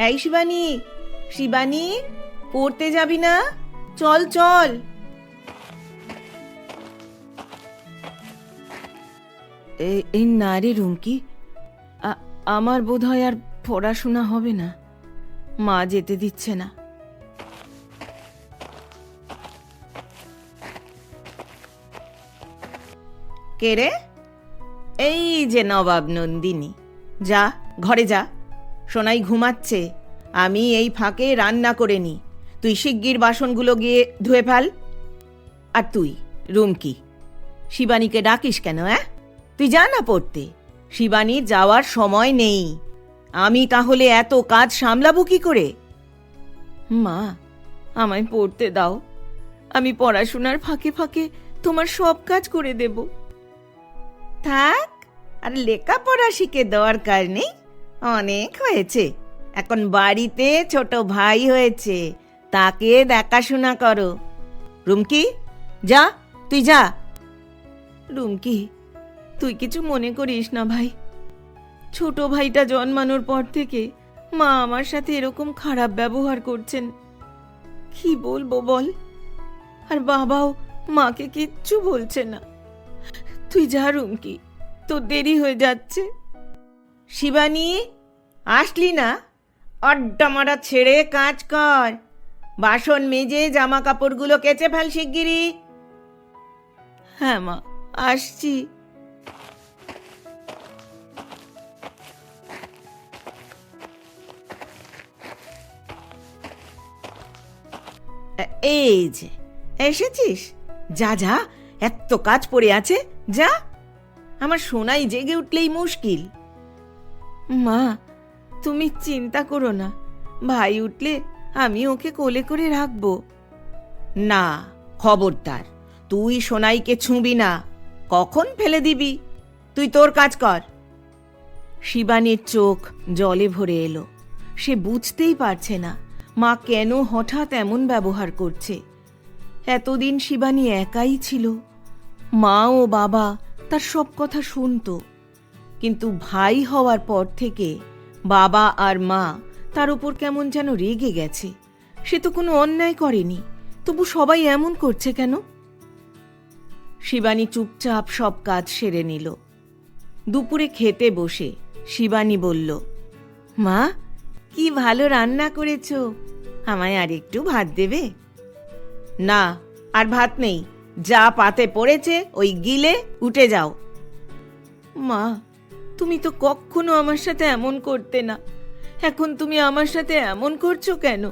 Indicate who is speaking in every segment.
Speaker 1: এই শিবানী, শিবানী, পড়তে যাবি না? চল চল। এই না রে রুমকি, আমার বোধহয় আর পড়াশোনা হবে না, মা যেতে দিচ্ছে না। কে রে? এই যে নবাব নন্দিনী। যা ঘরে যা, সোনাই ঘুমাচ্ছে, আমি এই ফাঁকে রান্না করে নি। তুই শিগগির বাসনগুলো গিয়ে ধুয়ে ফেল। আর তুই রুমকি, শিবানীকে ডাকিস কেন? তুই যা না পড়তে, শিবানীর যাওয়ার সময় নেই। আমি তাহলে এত কাজ সামলাবো কি করে? মা, আমায় পড়তে দাও, আমি পড়াশোনার ফাঁকে ফাঁকে তোমার সব কাজ করে দেব। থাক, আর লেখাপড়া শিখে দরকার নেই, অনেক হয়েছে। এখন বাড়িতে ছোট ভাই হয়েছে, তাকে দেখাশোনা করো। রুমকি, যা, তুই যা। রুমকি, তুই কিছু মনে করিস না ভাই। ছোট ভাইটা জন্মানোর পর থেকে মা আমার সাথে এরকম খারাপ ব্যবহার করছেন, কি বলবো বল। আর বাবাও মাকে কিচ্ছু বলছে না। তুই যা রুমকি, তোর দেরি হয়ে যাচ্ছে। শিবানী, আসলি না? আড্ডা মারা ছেড়ে কাজ কর। বাসন মেজে জামা কাপড়গুলো কেচে ফেল শিগগিরই। হ্যাঁ মা, আসছি। এই যে এসেছিস, যা যা, এত কাজ পড়ে আছে, যা। আমার সোনাই জেগে উঠলেই মুশকিল। মা, তুমি চিন্তা করো না, ভাই উঠলে আমি ওকে কোলে করে রাখবো। না, খবরদার, তুই সোনাইকে ছুঁবি না, কখন ফেলে দিবি। তুই তোর কাজ কর। শিবানীর চোখ জলে ভরে এলো। সে বুঝতেই পারছে না মা কেন হঠাৎ এমন ব্যবহার করছে। এতদিন শিবানী একাই ছিল, মা ও বাবা তার সব কথা শুনত, কিন্তু ভাই হওয়ার পর থেকে বাবা আর মা তার উপর কেমন যেন রেগে গেছে। সে তো কোনো অন্যায় করেনি, তবু সবাই এমন করছে কেন? শিবানী চুপচাপ সব কাজ সেরে নিল। দুপুরে খেতে বসে শিবানী বলল, মা, কি ভালো রান্না করেছ, আমায় আর একটু ভাত দেবে? না, আর ভাত নেই, যা পাতে পড়েছে ওই গিলে উঠে যাও। মা, তুমি তো কখনো আমার সাথে এমন করতে না, এখন তুমি আমার সাথে এমন করছো কেন?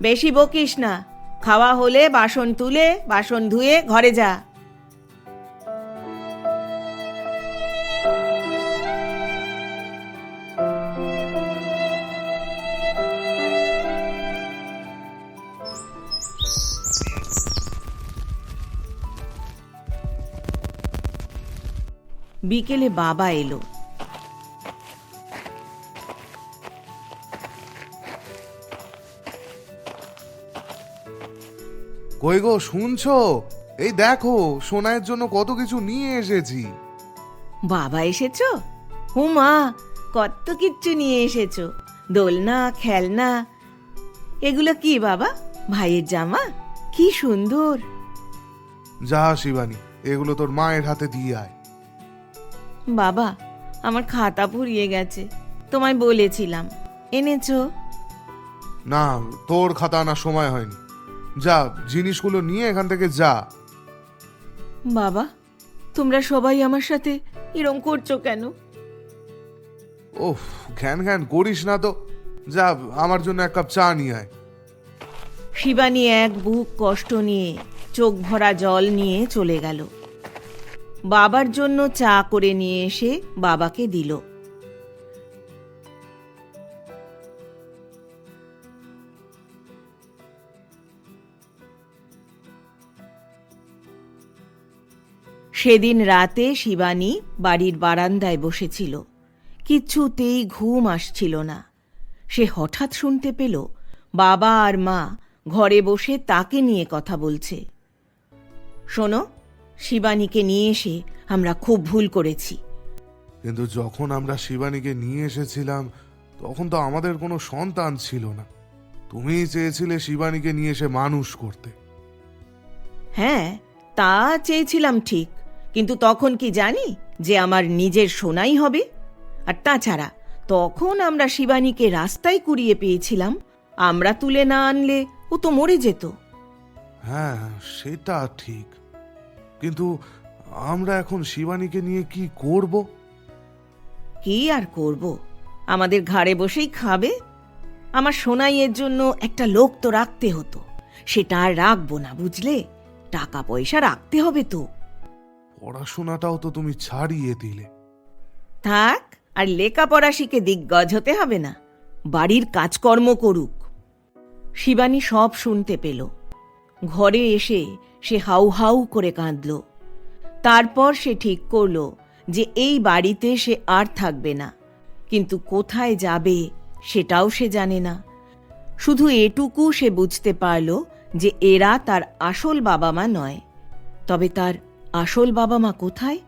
Speaker 1: বেশি বকিস না, খাওয়া হলে বাসন তুলে বাসন ধুয়ে ঘরে যা। বিকেলে বাবা এলো।
Speaker 2: কই গো, শুনছো? এই দেখো, সোনাইয়ের জন্য কত কিছু নিয়ে এসেছি।
Speaker 1: বাবা এসেছো? হুমা, কত কিচ্ছু নিয়ে এসেছো, দোলনা, খেলনা। এগুলো কি বাবা? ভাইয়ের জামা? কি সুন্দর।
Speaker 2: যা শিবানী, এগুলো তোর মায়ের হাতে দিয়ে আয়।
Speaker 1: বাবা, আমার খাতা ফুরিয়ে গেছে, তোমায় বলেছিলাম, এনেছো?
Speaker 2: না, তোর খাতা আনার সময় হয়নি। যা, জিনিসগুলো নিয়ে এখান থেকে যা।
Speaker 1: বাবা, তোমরা সবাই আমার সাথে এরম করছো কেন?
Speaker 2: ওহ, ঘ্যান ঘ্যান করিস না তো। যা, আমার জন্য এক কাপ চা নিয়ে আয়।
Speaker 1: শিবানী এক বুক কষ্ট নিয়ে চোখ ভরা জল নিয়ে চলে গেল। বাবার জন্য চা করে নিয়ে এসে বাবাকে দিল। সেদিন রাতে শিবানী বাড়ির বারান্দায় বসেছিল, কিছুতেই ঘুম আসছিল না। সে হঠাৎ শুনতে পেল বাবা আর মা ঘরে বসে তাকে নিয়ে কথা বলছে। শোনো, শিবানীকে নিয়ে এসে আমরা খুব ভুল করেছি।
Speaker 2: কিন্তু যখন আমরা শিবানীকে নিয়ে এসেছিলাম তখন তো আমাদের কোনো সন্তান ছিল না। তুমিই চেয়েছিলে শিবানীকে নিয়ে এসে মানুষ করতে।
Speaker 1: হ্যাঁ, তা চেয়েছিলাম ঠিক, কিন্তু তখন কি জানি যে আমার নিজের সোনাই হবে? আর তাছাড়া তখন আমরা শিবানীকে রাস্তায় কুড়িয়ে পেয়েছিলাম। আমরা তুলে না আনলে ও তো মরে যেত।
Speaker 2: হ্যাঁ, সেটা ঠিক, কিন্তু আমরা এখন শিবানীকে নিয়ে কি করব?
Speaker 1: কি আর করব, আমাদের ঘাড়ে বসেই খাবে। আমার সোনাইয়ের জন্য একটা লোক তো রাখতে হতো, সেটা আর রাখবো না, বুঝলে? টাকা পয়সা রাখতে হবে তো।
Speaker 2: পড়াশোনাটাও তো তুমি ছাড়িয়ে দিলে।
Speaker 1: থাক, আর লেখাপড়া শিখে দিগ্গজ হতে হবে না, বাড়ির কাজকর্ম করুক। শিবানী সব শুনতে পেল। ঘরে এসে সে হাউ হাউ করে কাঁদল। তারপর সে ঠিক করল যে এই বাড়িতে সে আর থাকবে না, কিন্তু কোথায় যাবে সেটাও সে জানে না। শুধু এটুকু সে বুঝতে পারল যে এরা তার আসল বাবা মা নয়। তবে তার আসল বাবা মা কোথায়?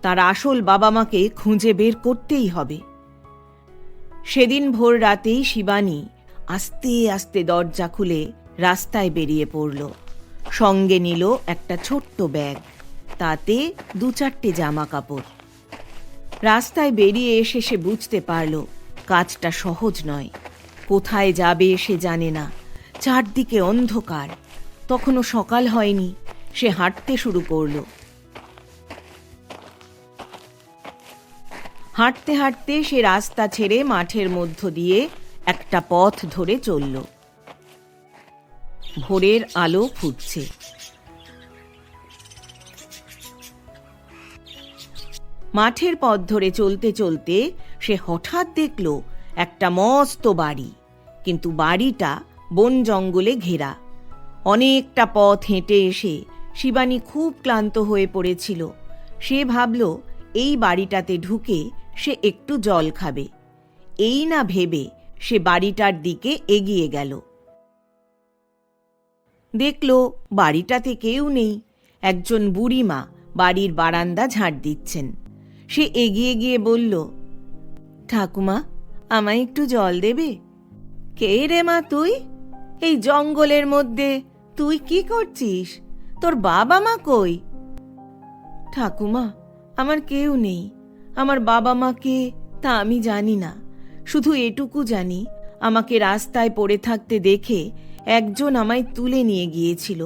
Speaker 1: তার আসল বাবা মাকে খুঁজে বের করতেই হবে। সেদিন ভোর রাতেই শিবানী আস্তে আস্তে দরজা খুলে রাস্তায় বেরিয়ে পড়ল। সঙ্গে নিল একটা ছোট্ট ব্যাগ, তাতে 2-4টে জামা কাপড়। রাস্তায় বেরিয়ে এসে সে বুঝতে পারল কাজটা সহজ নয়। কোথায় যাবে সে জানে না, চারদিকে অন্ধকার। তখনও সকাল হয়নি। সে হাঁটতে শুরু করল। হাঁটতে হাঁটতে সে রাস্তা ছেড়ে মাঠের মধ্য দিয়ে একটা পথ ধরে চলল। ভোরের আলো ফুটছে। মাঠের পথ ধরে চলতে চলতে সে হঠাৎ দেখল একটা মস্ত বাড়ি, কিন্তু বাড়িটা বন জঙ্গলে ঘেরা। অনেকটা পথ হেঁটে এসে শিবানী খুব ক্লান্ত হয়ে পড়েছিল। সে ভাবল এই বাড়িটাতে ঢুকে সে একটু জল খাবে। এই না ভেবে সে বাড়িটার দিকে এগিয়ে গেল। দেখল বাড়িটাতে কেউ নেই। একজন বুড়িমা বাড়ির বারান্দা ঝাড় দিচ্ছেন। সে এগিয়ে গিয়ে বলল, ঠাকুমা, আমায় একটু জল দেবে? কে রে মা তুই? এই জঙ্গলের মধ্যে তুই কি করছিস? তোর বাবা মা কই? ঠাকুমা, আমার কেউ নেই। আমার বাবা মা কে তা আমি জানি না। শুধু এটুকু জানি, আমাকে রাস্তায় পড়ে থাকতে দেখে একজন আমায় তুলে নিয়ে গিয়েছিল।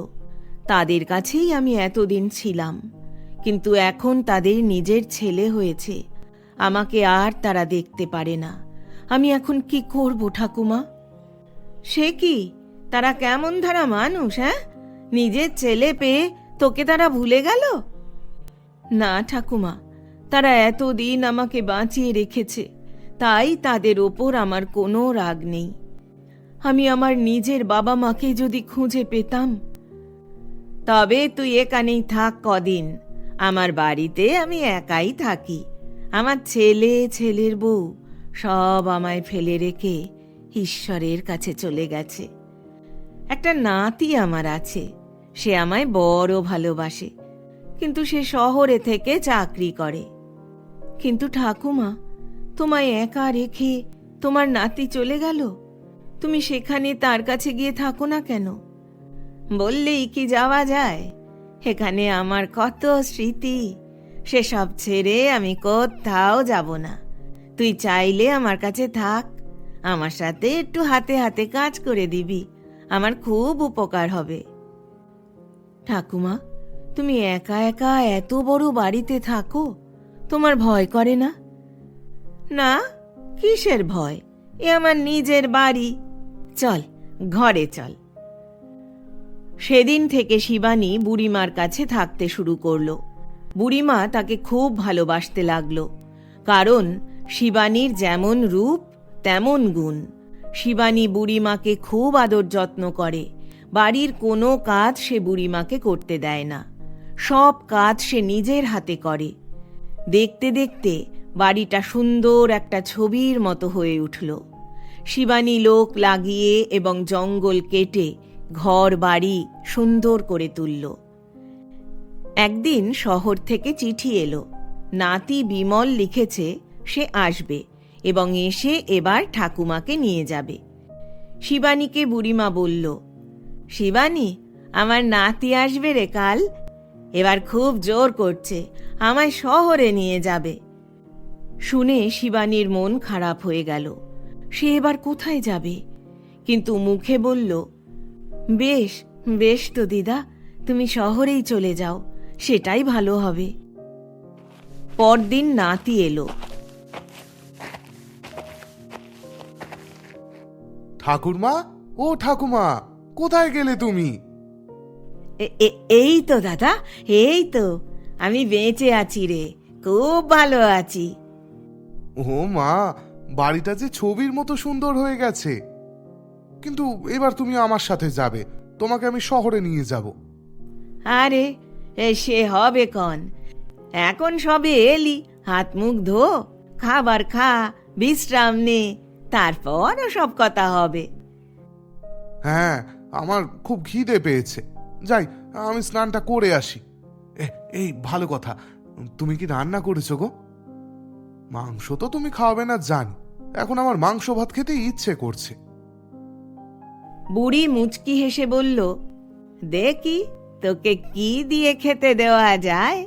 Speaker 1: তাদের কাছেই আমি এতদিন ছিলাম, কিন্তু এখন তাদের নিজের ছেলে হয়েছে। আমাকে আর তারা দেখতে পারে না। আমি এখন কি করব ঠাকুমা? সে কি, তারা কেমন ধারা মানুষ? হ্যাঁ, নিজের ছেলে পেয়ে তোকে তারা ভুলে গেল? না ঠাকুমা, তারা এতদিন আমাকে বাঁচিয়ে রেখেছে, তাই তাদের ওপর আমার কোনো রাগ নেই। আমি আমার নিজের বাবা মাকে যদি খুঁজে পেতাম। তবে তুই এখানেই থাক কদিন। আমার বাড়িতে আমি একাই থাকি। আমার ছেলে, ছেলের বউ সব আমায় ফেলে রেখে ঈশ্বরের কাছে চলে গেছে। একটা নাতি আমার আছে, সে আমায় বড় ভালোবাসে, কিন্তু সে শহরে থেকে চাকরি করে। কিন্তু ঠাকুমা, তোমায় একা রেখে তোমার নাতি চলে গেল, তুমি সেখানে তার কাছে গিয়ে থাকো না কেন? বললেই কি যাওয়া যায়? এখানে আমার কত স্মৃতি, সেসব ছেড়ে আমি কোথাও যাব না। তুই চাইলে আমার কাছে থাক, আমার সাথে একটু হাতে হাতে কাজ করে দিবি, আমার খুব উপকার হবে। ঠাকুমা, তুমি একা একা এত বড় বাড়িতে থাকো, তোমার ভয় করে না? না, কিসের ভয়? এ আমার নিজের বাড়ি। চল, ঘরে চল। সেদিন থেকে শিবানী বুড়িমার কাছে থাকতে শুরু করলো। বুড়িমা তাকে খুব ভালোবাসতে লাগলো, কারণ শিবানীর যেমন রূপ তেমন গুণ। শিবানী বুড়িমাকে খুব আদর যত্ন করে। বাড়ির কোনো কাজ সে বুড়িমাকে করতে দেয় না, সব কাজ সে নিজের হাতে করে। দেখতে দেখতে বাড়িটা সুন্দর একটা ছবির মতো হয়ে উঠল। শিবানী লোক লাগিয়ে এবং জঙ্গল কেটে ঘর বাড়ি সুন্দর করে তুলল। একদিন শহর থেকে চিঠি এলো। নাতি বিমল লিখেছে সে আসবে এবং এসে এবার ঠাকুমাকে নিয়ে যাবে। শিবানীকে বুড়িমা বলল, শিবানী, আমার নাতি আসবে রে কাল। এবার খুব জোর করছে, আমায় শহরে নিয়ে যাবে। শুনে শিবানীর মন খারাপ হয়ে গেল। সে এবার কোথায় যাবে? কিন্তু মুখে বলল, বেশ বেশ তো দিদা, তুমি শহরেই চলে যাও, সেটাই ভালো হবে। পরদিন নাতি এলো।
Speaker 2: ঠাকুরমা, ও ঠাকুমা, কোথায় গেলে তুমি?
Speaker 1: এই তো দাদা, এই তো, আমি বেঁচে আছি রে, খুব ভালো আছি।
Speaker 2: ও মা, বাড়িটা যে ছবির মতো সুন্দর হয়ে গেছে। কিন্তু এবার তুমি আমার সাথে যাবে, তোমাকে আমি শহরে নিয়ে যাব।
Speaker 1: আরে সে হবে কন, এখন সবে এলি, হাত মুখ ধো, খাবার খা, বিশ্রাম নে, তারপর সব কথা হবে।
Speaker 2: হ্যাঁ, আমার খুব খিদে পেয়েছে। যাই, আমি স্নানটা করে আসি। এই ভালো কথা, তুমি কি রান্না করেছো গো? মাংস তো তুমি খাওয়াবে না জানি, এখন আমার মাংস ভাত খেতে ইচ্ছে করছে।
Speaker 1: বুড়ি মুচকি হেসে বলল, দেখি তোকে কি দিয়ে খেতে দেওয়া যায়।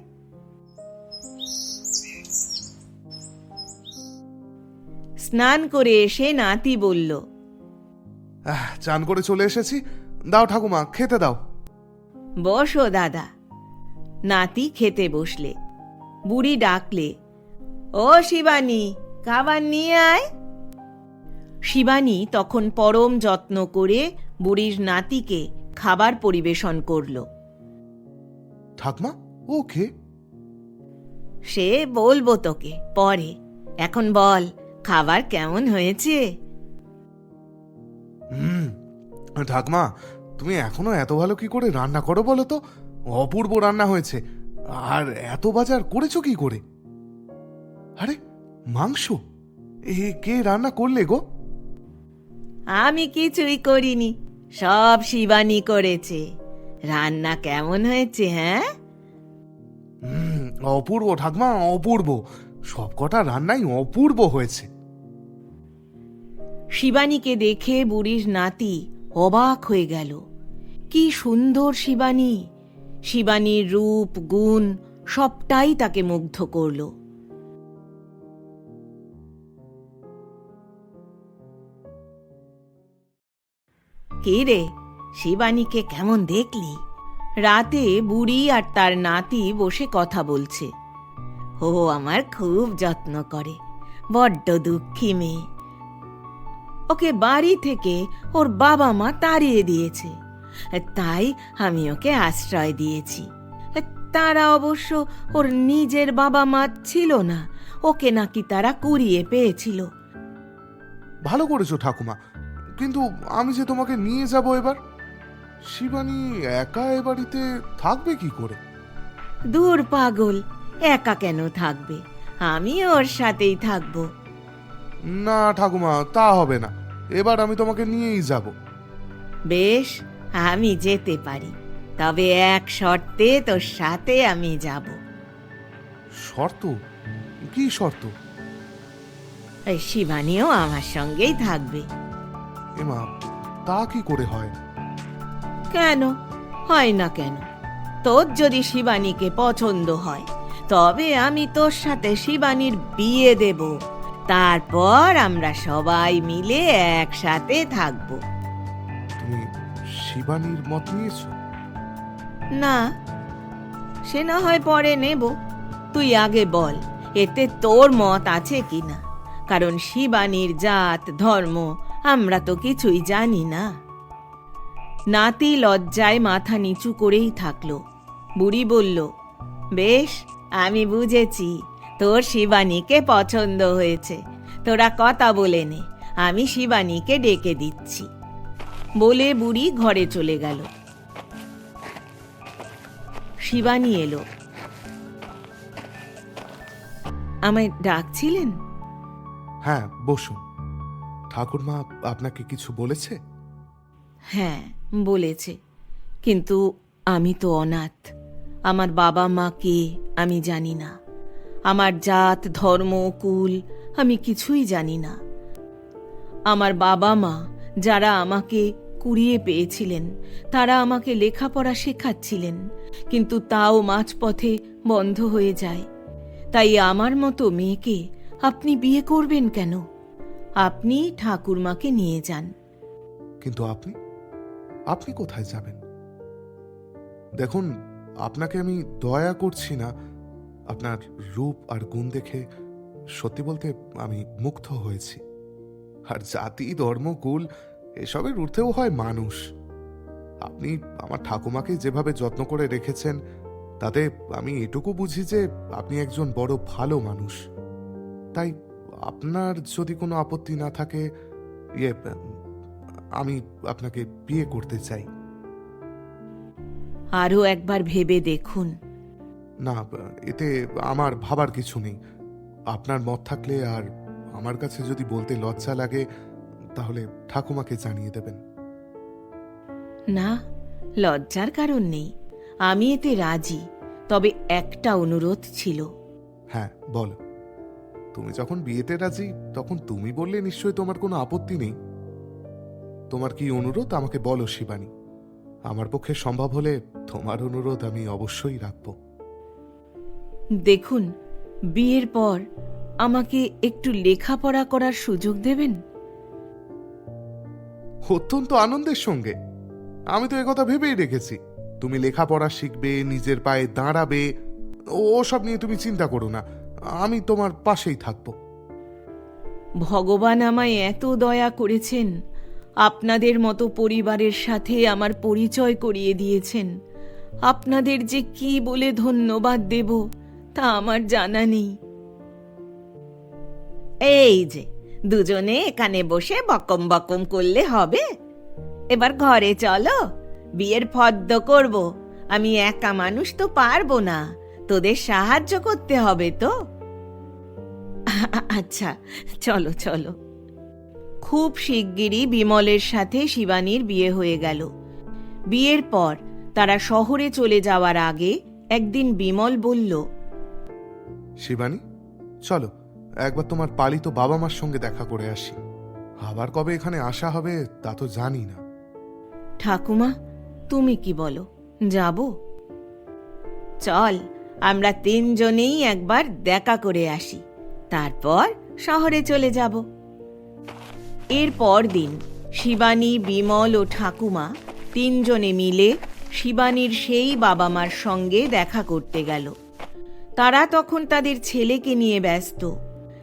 Speaker 1: স্নান করে এসে নাতি বলল,
Speaker 2: চান করে চলে এসেছি, দাও ঠাকুমা, খেতে দাও।
Speaker 1: বসো দাদা। নাতি খেতে বসলে। বুড়ি ডাকলে, ও শিবানী, খাবার নিয়ে আয়। শিবানী তখন পরম যত্ন করে বুড়ির নাতিকে খাবার পরিবেশন করল।
Speaker 2: ঠাকুমা, ও খে?
Speaker 1: সে বলবো তোকে পরে, এখন বল, খাবার কেমন হয়েছে?
Speaker 2: ঠাকুমা, তুমি এখনো এত ভালো কি করে রান্না করো বলো তো? অপূর্ব রান্না হয়েছে। আর এত বাজার করেছো কি করে? আরে, মাংস কে রান্না করলে গো?
Speaker 1: আমি কিছুই করিনি, সব শিবানী করেছে। রান্না কেমন হয়েছে? হ্যাঁ,
Speaker 2: অপূর্ব ঠাকুমা, অপূর্ব। সব কটা রান্নাই অপূর্ব হয়েছে।
Speaker 1: শিবানীকে দেখে বুড়ির নাতি অবাক হয়ে গেল। কি সুন্দর শিবানী! শিবানীর রূপ গুণ সবটাই তাকে মুগ্ধ করল। কে রে, শিবানীকে কেমন দেখলি? রাতে বুড়ি আর তার নাতি বসে কথা বলছে। ও আমার খুব যত্ন করে, বড্ড দুঃখী মেয়ে। ওকে বাড়ি থেকে ওর বাবা মা তাড়িয়ে দিয়েছে, তাই আমি ওকে আশ্রয় দিয়েছি। তারা অবশ্য ওর নিজের বাবা মা ছিল না, ওকে নাকি তারা কুড়িয়ে পেয়েছিল।
Speaker 2: ভালো করেছো ঠাকুমা, কিন্তু আমি যে তোমাকে নিয়ে যাব এবার, শিবানী একা এ বাড়িতে থাকবে কি করে?
Speaker 1: দূর পাগল, একা কেন থাকবে? আমি ওর সাথেই থাকবো।
Speaker 2: না ঠাকুমা, তা হবে না, এবার আমি তোমাকে নিয়েই যাব।
Speaker 1: বেশ, আমি যেতে পারি, তবে এক শর্তে তোর সাথে আমি যাব।
Speaker 2: শর্ত? কি শর্ত?
Speaker 1: শিবানীও আমার সঙ্গেই থাকবে।
Speaker 2: এমা, তা কি করে হয়?
Speaker 1: কেন হয় না? কেন, তোর যদি শিবানীকে পছন্দ হয়, তবে আমি তোর সাথে শিবানীর বিয়ে দেব, তারপর আমরা সবাই মিলে একসাথে থাকব।
Speaker 2: তুমি শিবানীর মত নিয়েছো?
Speaker 1: না, সে না হয় পরে নেব, তুই আগে বল এতে তোর মত আছে কিনা, কারণ শিবানীর জাত ধর্ম আমরা তো কিছুই জানি না। নাতি লজ্জায় মাথা নিচু করেই থাকলো। বুড়ি বলল, বেশ, আমি বুঝেছি, তোর শিবানীকে পছন্দ হয়েছে, তোরা কথা বলে নে, আমি শিবানীকে ডেকে দিচ্ছি। বলে বুড়ি ঘরে চলে গেল। শিবানী এলো। আমায় ডাকছিলেন?
Speaker 2: হ্যাঁ, বসুন। ঠাকুরমা আপনাকে কিছু বলেছে?
Speaker 1: হ্যাঁ, বলেছে, কিন্তু আমি তো অনাথ, আমার বাবা মা কে আমি জানি না, আমার জাত ধর্ম কুল আমি কিছুই জানি না। আমার বাবা মা যারা আমাকে কুড়িয়ে পেয়েছিলেন, তারা আমাকে লেখাপড়া শেখাচ্ছিলেন, কিন্তু তাও মাঝপথে বন্ধ হয়ে যায়। তাই আমার মতো মেয়েকে আপনি বিয়ে করবেন কেন? আপনি ঠাকুরমাকে নিয়ে যান।
Speaker 2: কিন্তু আপনি আপনি কোথায় যাবেন? দেখুন, আপনাকে আমি দয়া করছি না। আপনার রূপ আর গুণ দেখে সত্যি বলতে আমি মুগ্ধ হয়েছি। আর জাতি, ধর্ম, কুল এসবের ঊর্ধ্বেও হয় মানুষ। আপনি আমার ঠাকুমাকে যেভাবে যত্ন করে রেখেছেন, তাতে আমি এটুকু বুঝি যে আপনি একজন বড় ভালো মানুষ। তাই আপনার যদি কোনো আপত্তি না থাকে, আমি আপনাকে বিয়ে করতে চাই।
Speaker 1: আরও একবার ভেবে দেখুন।
Speaker 2: না, এতে আমার ভাবার কিছু নেই। আপনার মত থাকলে আর আমার কাছে যদি বলতে লজ্জা লাগে, তাহলে ঠাকুমাকে জানিয়ে দেবেন।
Speaker 1: না, লজ্জার কারণ নেই, আমি এতে রাজি। তবে একটা অনুরোধ ছিল।
Speaker 2: হ্যাঁ, বলো। তুমি যখন বিয়েতে রাজি, তখন তুমি বললে নিশ্চয়ই তোমার কোনো আপত্তি নেই। তোমার কি অনুরোধ আমাকে বলো শিবানী। আমার পক্ষে সম্ভব হলে তোমার অনুরোধ আমি অবশ্যই রাখব।
Speaker 1: দেখুন, বিয়ের পর আমাকে একটু লেখাপড়া করার সুযোগ দেবেন?
Speaker 2: অত্যন্ত আনন্দের সঙ্গে। আমি তো একথা ভেবেই রেখেছি। তুমি লেখাপড়া শিখবে, নিজের পায়ে দাঁড়াবে, ওসব নিয়ে তুমি চিন্তা করো না। আমি তোমার পাশেই থাকবো।
Speaker 1: ভগবান আমায় এত দয়া করেছেন, আপনাদের মতো পরিবারের সাথে আমার পরিচয় করিয়ে দিয়েছেন। আপনাদের যে কি বলে ধন্যবাদ দেব তা আমার জানা নেই। এই যে দুজনে এখানে বসে বকম বকম করলে হবে? এবার ঘরে চলো, বিয়ের ফদ্দ করব। আমি একা মানুষ তো পারবো না, তোদের সাহায্য করতে হবে তো। আচ্ছা, চলো চলো। খুব শিগগিরই বিমলের সাথে শিবানীর বিয়ে হয়ে গেল। বিয়ের পর তারা শহরে চলে যাওয়ার আগে একদিন বিমল বলল,
Speaker 2: শিবানী, চলো একবার তোমার পালিত বাবা মার সঙ্গে দেখা করে আসি। আবার কবে এখানে আসা হবে তা তো জানি না।
Speaker 1: ঠাকুমা, তুমি কি বলো, যাব? চল, আমরা তিনজনেই একবার দেখা করে আসি, তারপর শহরে চলে যাব। এর পর দিন শিবানী, বিমল ও ঠাকুমা তিনজনে মিলে শিবানীর সেই বাবা মার সঙ্গে দেখা করতে গেল। তারা তখন তাদের ছেলেকে নিয়ে ব্যস্ত।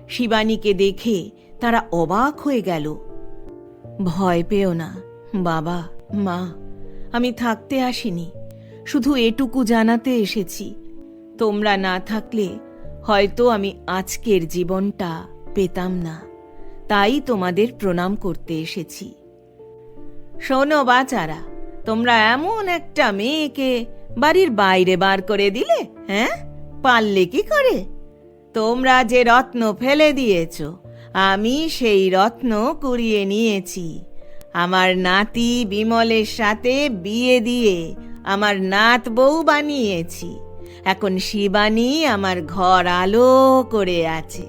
Speaker 1: শিবানীকে দেখে তারা অবাক হয়ে গেল। ভয় পেও না বাবা মা, আমি থাকতে আসিনি, শুধু এটুকু জানাতে এসেছি, তোমরা না থাকলে হয়তো আমি আজকের জীবনটা পেতাম না। তাই তোমাদের প্রণাম করতে এসেছি। শোনো বাচারা, তোমরা এমন একটা মেয়েকে বাড়ির বাইরে বার করে দিলে, হ্যাঁ? পারলে কি করে? তোমরা যে রত্ন ফেলে দিয়েছ, আমি সেই রত্ন কুড়িয়ে নিয়েছি। আমার নাতি বিমলের সাথে বিয়ে দিয়ে আমার নাত বউ বানিয়েছি। এখন শিবানী আমার ঘর আলো করে আছে।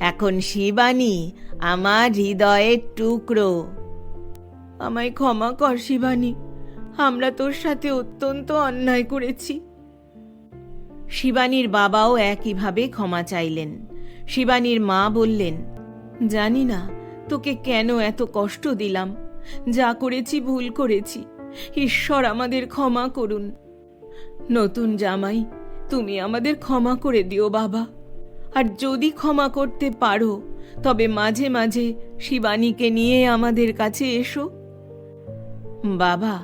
Speaker 1: এখন শিবানী আমার হৃদয়ের টুকরো। আমায় ক্ষমা কর শিবানী, আমরা তোর সাথে অত্যন্ত অন্যায় করেছি। শিবানীর বাবাও একইভাবে ক্ষমা চাইলেন। শিবানীর মা বললেন, জানি না তোকে কেন এত কষ্ট দিলাম, যা করেছি ভুল করেছি, ঈশ্বর আমাদের ক্ষমা করুন। নতুন জামাই, তুমি আমাদের ক্ষমা করে দিও বাবা। আর যদি ক্ষমা করতে পারো, তবে মাঝে মাঝে শিবানীকে নিয়ে আমাদের কাছে এসো। বাবা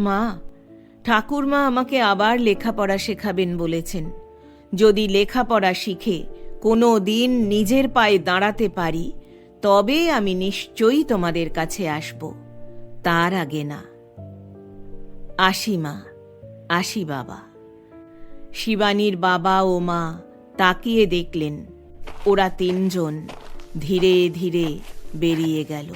Speaker 1: মা, ঠাকুরমা আমাকে আবার লেখাপড়া শেখাবেন বলেছেন। যদি লেখাপড়া শিখে কোনো দিন নিজের পায়ে দাঁড়াতে পারি, তবে আমি নিশ্চয়ই তোমাদের কাছে আসব, তার আগে না। আসি মা, আসি বাবা। শিবানীর বাবা ও মা তাকিয়ে দেখলেন ওরা তিনজন ধীরে ধীরে বেরিয়ে গেল।